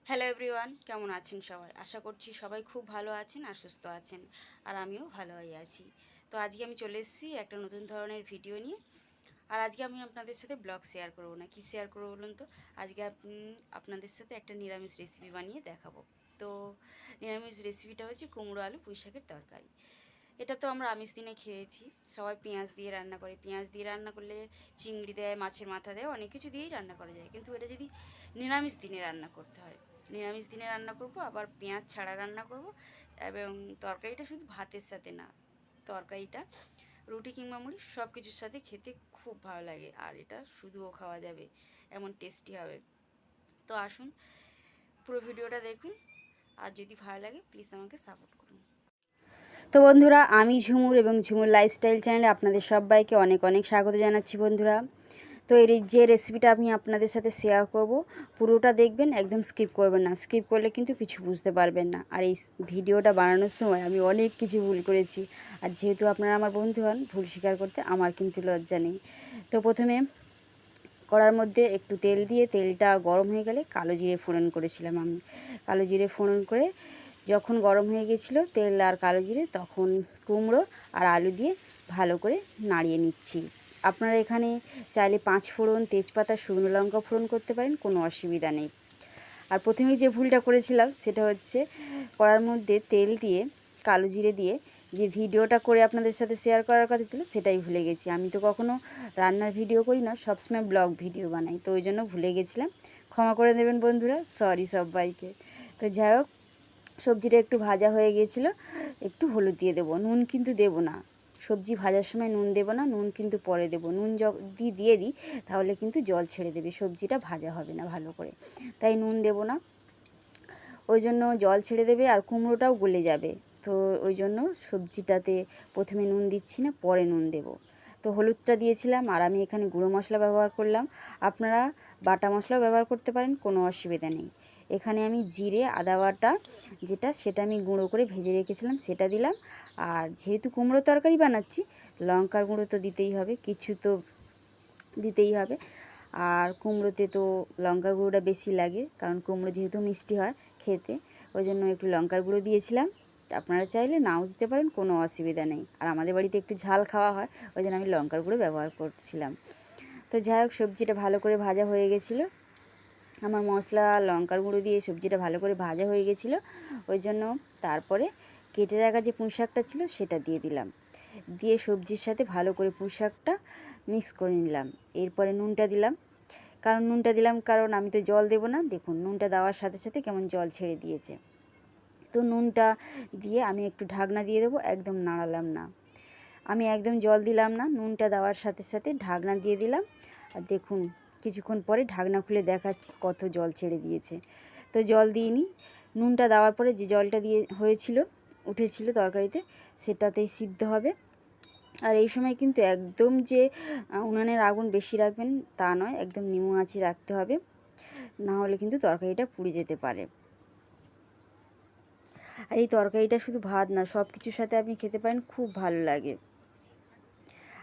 Hello everyone, কেমন আছেন সবাই? আশা করছি সবাই খুব ভালো আছেন আর সুস্থ আছেন। আর আমিও ভালোই আছি। তো আজকে আমি চলে এসেছি একটা নতুন ধরনের ভিডিও নিয়ে। আর আজকে আমি আপনাদের সাথে ব্লগ শেয়ার করব না, কি শেয়ার করব বলুন তো? আজকে আপনাদের সাথে একটা নিরামিষ রেসিপি বানিয়ে দেখাবো। তো নিরামিষ রেসিপিটা হচ্ছে কুমড়ো আলু পুঁই শাকের তরকারি। এটা তো আমরা আমিষ দিনে খেয়েছি। সবাই পেঁয়াজ দিয়ে রান্না করে, পেঁয়াজ দিয়ে রান্না করলে চিংড়ি দেয়, মাছের মাথা দেয়, অনেক কিছু দিয়েই রান্না করা যায়। কিন্তু এটা যদি নিরামিষ দিনে রান্না করতে হয়, নিরামিষ দিনে রান্না করব, আবার পেঁয়াজ ছাড়া রান্না করব। এবং তরকারিটা শুধু ভাতের সাথে না, তরকারিটা রুটি কিংবা মুড়ি সব কিছুর সাথে খেতে খুব ভালো লাগে। আর এটা শুধুও খাওয়া যাবে, এমন টেস্টি হবে। তো আসুন, পুরো ভিডিওটা দেখুন। আর যদি ভালো লাগে প্লিজ আমাকে সাপোর্ট করুন। তো বন্ধুরা, আমি ঝুমুর এবং ঝুমুর লাইফস্টাইল চ্যানেলে আপনাদের সবাইকে অনেক অনেক স্বাগত জানাচ্ছি বন্ধুরা। তো এই যে রেসিপিটা আমি আপনাদের সাথে শেয়ার করব, পুরোটা দেখবেন, একদম স্কিপ করবেন না। স্কিপ করলে কিন্তু কিছু বুঝতে পারবেন না। আর এই ভিডিওটা বানানোর সময় আমি অনেক কিছু ভুল করেছি। আর যেহেতু আপনারা আমার বন্ধু হন, ভুল স্বীকার করতে আমার কিন্তু লজ্জা নেই। তো প্রথমে কড়ার মধ্যে একটু তেল দিয়ে, তেলটা গরম হয়ে গেলে কালো জিরে ফোড়ন করেছিলাম আমি। কালো জিরে ফোড়ন করে যখন গরম হয়ে গেছিলো তেল আর কালো জিরে, তখন কুমড়ো আর আলু দিয়ে ভালো করে নাড়িয়ে নিচ্ছি। আপনারা এখানে চাইলে 5 ফোড়ন, তেজপাতা, শুকনো লঙ্কা ফোড়ন করতে পারেন, কোনো অসুবিধা নেই। আর প্রথমেই যে ভুলটা করেছিলাম সেটা হচ্ছে কড়ার মধ্যে তেল দিয়ে কালো জিরে দিয়ে যে ভিডিওটা করে আপনাদের সাথে শেয়ার করার কথা ছিল সেটাই ভুলে গেছি। আমি তো কখনো রান্নার ভিডিও করি না, সবসময় ব্লগ ভিডিও বানাই, তো ওই জন্য ভুলে গেছিলাম। ক্ষমা করে দেবেন বন্ধুরা, সরি সবাইকে। তো যাই হোক, সবজিটা একটু ভাজা হয়ে গিয়েছিলো, একটু হলুদ দিয়ে দেবো, নুন কিন্তু দেবো না। সবজি ভাজার সময় নুন দেবো না, নুন কিন্তু পরে দেবো। নুন যদি দিয়ে দিই তাহলে কিন্তু জল ছেড়ে দেবে, সবজিটা ভাজা হবে না ভালো করে, তাই নুন দেবো না। ওই জন্য জল ছেড়ে দেবে আর কুমড়োটাও গলে যাবে। তো ওই জন্য সবজিটাতে প্রথমে নুন দিচ্ছি না, পরে নুন দেবো। তো হলুদটা দিয়েছিলাম, আর আমি এখানে গুঁড়ো মশলা ব্যবহার করলাম। আপনারা বাটা মশলাও ব্যবহার করতে পারেন, কোনো অসুবিধা নেই। এখানে আমি জিরে আদা বাটা সেটা আমি গুঁড়ো করে ভেজে রেখেছিলাম সেটা দিলাম। আর যেহেতু কুমড়ো তরকারি বানাচ্ছি, লঙ্কার গুঁড়ো তো দিতেই হবে, কিছু তো দিতেই হবে। আর কুমড়োতে তো লঙ্কার গুঁড়োটা বেশি লাগে, কারণ কুমড়ো যেহেতু মিষ্টি হয় খেতে, ওই জন্য একটু লঙ্কার গুঁড়ো দিয়েছিলাম। আপনারা চাইলে নাও দিতে পারেন, কোনো অসুবিধা নেই। আর আমাদের বাড়িতে একটু ঝাল খাওয়া হয়, ওই জন্য আমি লঙ্কার গুঁড়ো ব্যবহার করছিলাম। তো যাই হোক, সবজিটা ভালো করে ভাজা হয়ে গেছিলো। আমার মশলা লঙ্কার গুঁড়ো দিয়ে সবজিটা ভালো করে ভাজা হয়ে গেছিলো। ওই জন্য তারপরে কেটে রাখা যে পুঁই শাকটা ছিল সেটা দিয়ে দিলাম। দিয়ে সবজির সাথে ভালো করে পুঁই শাকটা মিক্স করে নিলাম। এরপরে নুনটা দিলাম। কারণ আমি তো জল দেবো না। দেখুন, নুনটা দেওয়ার সাথে সাথে কেমন জল ছেড়ে দিয়েছে। তো নুনটা দিয়ে আমি একটু ঢাকনা দিয়ে দেবো, একদম নাড়ালাম না। আমি একদম জল দিলাম না, নুনটা দেওয়ার সাথে সাথে ঢাকনা দিয়ে দিলাম। আর দেখুন, কিছুক্ষণ পরে ঢাকনা খুলে দেখাচ্ছি কত জল ছেড়ে দিয়েছে। তো জল দিইনি, নুনটা দেওয়ার পরে যে জলটা দিয়ে উঠেছিল তরকারিতে, সেটাতেই সিদ্ধ হবে। আর এই সময় কিন্তু একদম যে উনানের আগুন বেশি রাখবেন তা নয়, একদম নিমু আঁচে রাখতে হবে, না হলে কিন্তু তরকারিটা পুড়ে যেতে পারে। আর এই তরকারিটা শুধু ভাত না, সব কিছুর সাথে আপনি খেতে পারেন, খুব ভালো লাগে।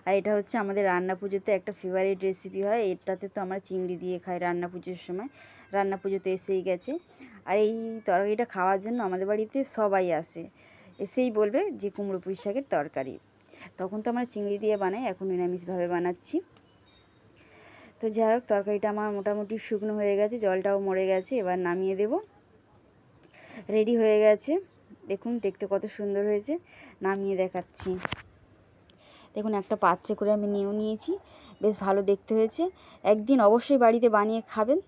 আর এটা হচ্ছে আমাদের রান্না পুজোতে একটা ফেভারিট রেসিপি হয়। এটাতে তো আমরা চিংড়ি দিয়ে খাই রান্না পুজোর সময়। রান্না পুজো তো এসেই গেছে। আর এই তরকারিটা খাওয়ার জন্য আমাদের বাড়িতে সবাই আসে। এসেই বলবে যে কুমড়ো পুঁই শাকের তরকারি। তখন তো আমরা চিংড়ি দিয়ে বানাই, এখন নিরামিষভাবে বানাচ্ছি। তো যাই হোক, তরকারিটা আমার মোটামুটি শুকনো হয়ে গেছে, জলটাও মরে গেছে। এবার নামিয়ে দেব। রেডি হয়ে গেছে। দেখুন দেখতে কত সুন্দর হয়েছে। নামিয়ে দেখাচ্ছি। দেখুন, একটা পাত্রে করে আমি নিয়েছি, বেশ ভালো দেখতে হয়েছে। একদিন অবশ্যই বাড়িতে বানিয়ে খাবেন,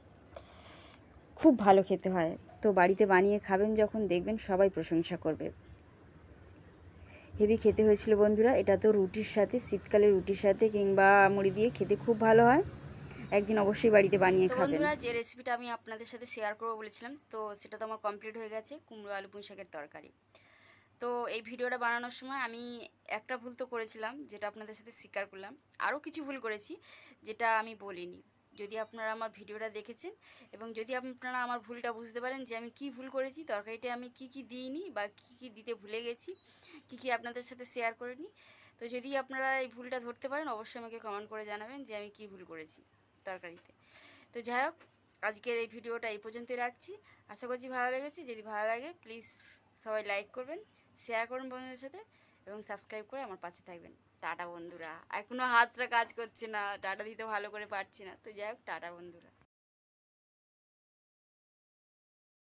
খুব ভালো খেতে হয়। তো বাড়িতে বানিয়ে খাবেন যখন, দেখবেন সবাই প্রশংসা করবে। হেভি খেতে হয়েছিল বন্ধুরা। এটা তো রুটির সাথে, শীতকালে রুটির সাথে কিংবা মুড়ি দিয়ে খেতে খুব ভালো হয়। একদিন অবশ্যই বাড়িতে বানিয়ে খাবেন। বন্ধুরা, যে রেসিপিটা আমি আপনাদের সাথে শেয়ার করবো বলেছিলাম, তো সেটা তো আমার কমপ্লিট হয়ে গেছে, কুমড়ো আলু পুঁই শাকের তরকারি। তো এই ভিডিওটা বানানোর সময় আমি একটা ভুল তো করেছিলাম, যেটা আপনাদের সাথে স্বীকার করলাম। আরও কিছু ভুল করেছি যেটা আমি বলিনি। যদি আপনারা আমার ভিডিওটা দেখেছেন এবং যদি আপনারা আমার ভুলটা বুঝতে পারেন যে আমি কি ভুল করেছি, তরকারিতে আমি কি দিইনি বা কি দিতে ভুলে গেছি, কি আপনাদের সাথে শেয়ার করিনি, তো যদি আপনারা এই ভুলটা ধরতে পারেন অবশ্যই আমাকে কমেন্ট করে জানাবেন যে আমি কি ভুল করেছি তরকারিতে। তো যাই হোক, আজকের এই ভিডিওটা এই পর্যন্তই রাখছি। আশা করছি ভালো লেগেছে। যদি ভালো লাগে প্লিজ সবাই লাইক করবেন, শেয়ার করুন বন্ধুদের সাথে এবং সাবস্ক্রাইব করে আমার পাশে থাকবেন। টাটা বন্ধুরা। এখনও হাতটা কাজ করছে না, টাটা দিতে ভালো করে পারছি না, তো যাই হোক, টাটা বন্ধুরা।